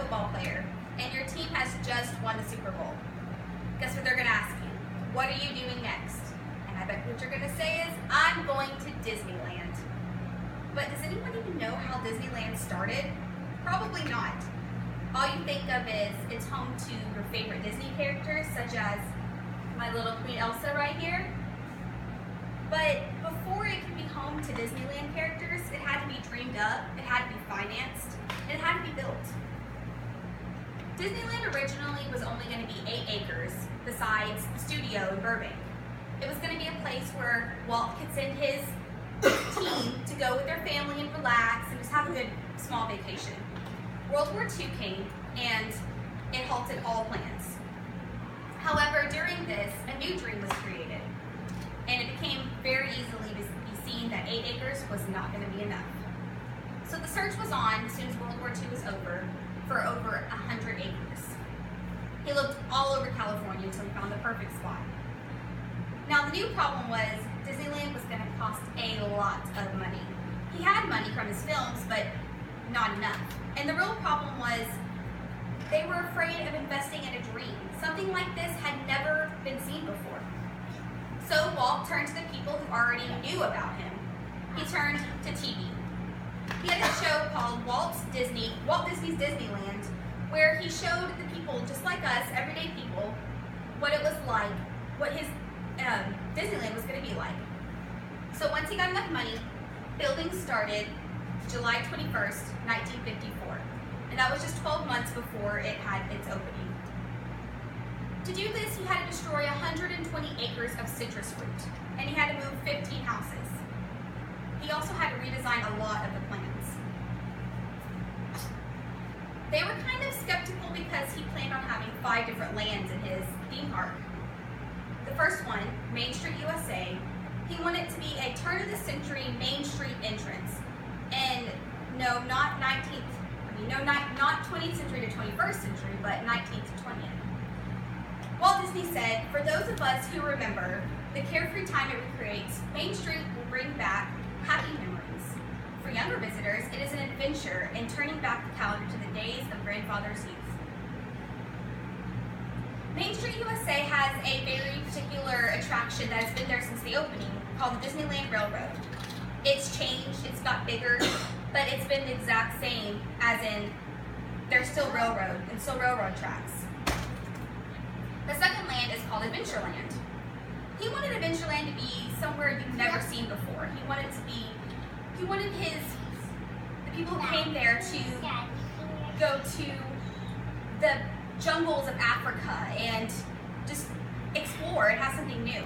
football player, and your team has just won the Super Bowl. Guess what they're going to ask you? What are you doing next? And I bet what you're going to say is, I'm going to Disneyland. But does anyone even know how Disneyland started? Probably not. All you think of is it's home to your favorite Disney characters, such as my little Queen Elsa right here. But before it could be home to Disneyland characters, it had to be dreamed up, it had to be financed, and it had to be built. Disneyland originally was only going to be 8 acres, besides the studio in Burbank. It was going to be a place where Walt could send his team to go with their family and relax and just have a good small vacation. World War II came and it halted all plans. However, during this, a new dream was created, and it became very easily to be seen that 8 acres was not going to be enough. So the search was on as soon as World War II was over for over 100 acres. He looked all over California until he found the perfect spot. Now the new problem was Disneyland was going to cost a lot of money. He had money from his films, but not enough. And the real problem was they were afraid of investing in a dream. Something like this had never been seen before. So Walt turned to the people who already knew about him. He turned to TV. He had a show called Walt Disney's Disneyland, where he showed the people, just like us, everyday people, what it was like, what his Disneyland was going to be like. So once he got enough money, building started July 21st, 1954. And that was just 12 months before it had its opening. To do this, he had to destroy 120 acres of citrus fruit, and he had to move 15 houses. He also had to redesign a lot of the plans. They were kind of skeptical because he planned on having 5 different lands in his theme park. The first one, Main Street USA, he wanted to be a turn-of-the-century Main Street entrance. And no, not 20th century to 21st century, but 19th to 20th. Walt Disney said, for those of us who remember the carefree time it recreates, Main Street will bring back happy memories. For younger visitors, it is an adventure in turning back the calendar to the days of grandfather's youth. Main Street USA has a very particular attraction that has been there since the opening, called the Disneyland Railroad. It's changed, it's got bigger, but it's been the exact same, as in there's still railroad and still railroad tracks. The second land is called Adventureland. He wanted Adventureland to be somewhere you've never seen before. He wanted the people who came there to go to the jungles of Africa and just explore and have something new.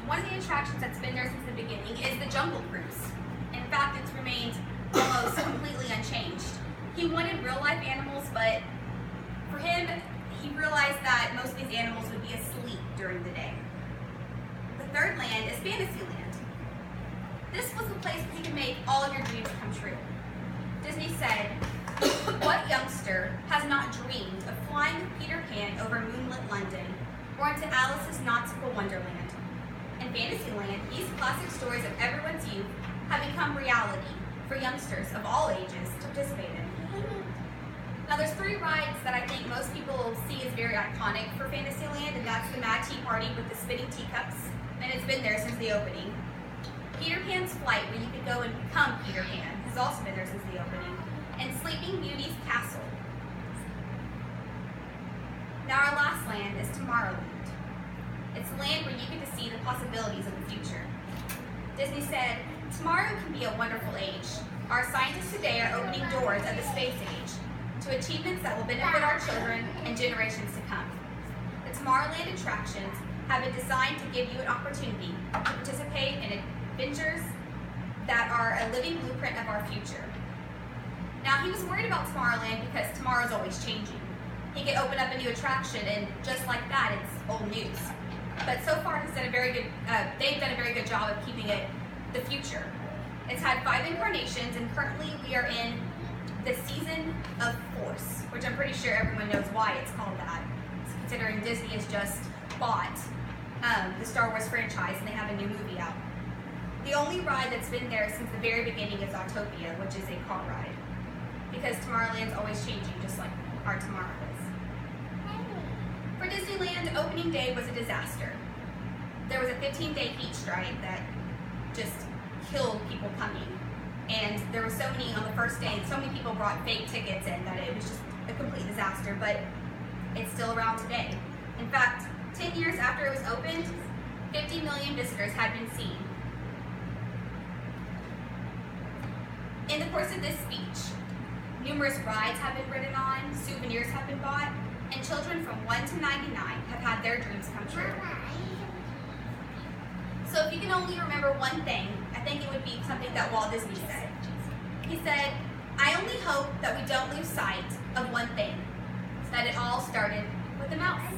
One of the attractions that's been there since the beginning is the Jungle Cruise. In fact, it's remained almost completely unchanged. He wanted real-life animals, but for him, he realized that most of these animals would be asleep during the day. The third land is Fantasyland. This was the place where you could make all of your dreams come true. Disney said, what youngster has not dreamed of flying with Peter Pan over moonlit London or into Alice's nautical wonderland? In Fantasyland, these classic stories of everyone's youth have become reality for youngsters of all ages to participate in. Now there's 3 rides that I think most people see as very iconic for Fantasyland, and that's the Mad Tea Party with the spinning teacups, and it's been there since the opening. Peter Pan's Flight, where you could go and become Peter Pan, has also been there since the opening. And Sleeping Beauty's Castle. Now our last land is Tomorrowland. It's a land where you get to see the possibilities of the future. Disney said, tomorrow can be a wonderful age. Our scientists today are opening doors of the space age to achievements that will benefit our children and generations to come. The Tomorrowland attractions have been designed to give you an opportunity to participate in adventures that are a living blueprint of our future. Now, he was worried about Tomorrowland because tomorrow's always changing. He could open up a new attraction, and just like that, it's old news. But so far, they've done a very good job of keeping it the future. It's had 5 incarnations, and currently we are in the Season of Force, which I'm pretty sure everyone knows why it's called that, considering Disney has just bought the Star Wars franchise, and they have a new movie out. The only ride that's been there since the very beginning is Autopia, which is a car ride. because Tomorrowland's always changing, just like our tomorrow is. For Disneyland, opening day was a disaster. There was a 15-day heat strike that just killed people coming. And there were so many on the first day, and so many people brought fake tickets in that it was just a complete disaster, but it's still around today. In fact, 10 years after it was opened, 50 million visitors had been seen. In the course of this speech, numerous rides have been ridden on, souvenirs have been bought, and children from 1 to 99 have had their dreams come true. So if you can only remember one thing, I think it would be something that Walt Disney said. He said, "I only hope that we don't lose sight of one thing, that it all started with a mouse."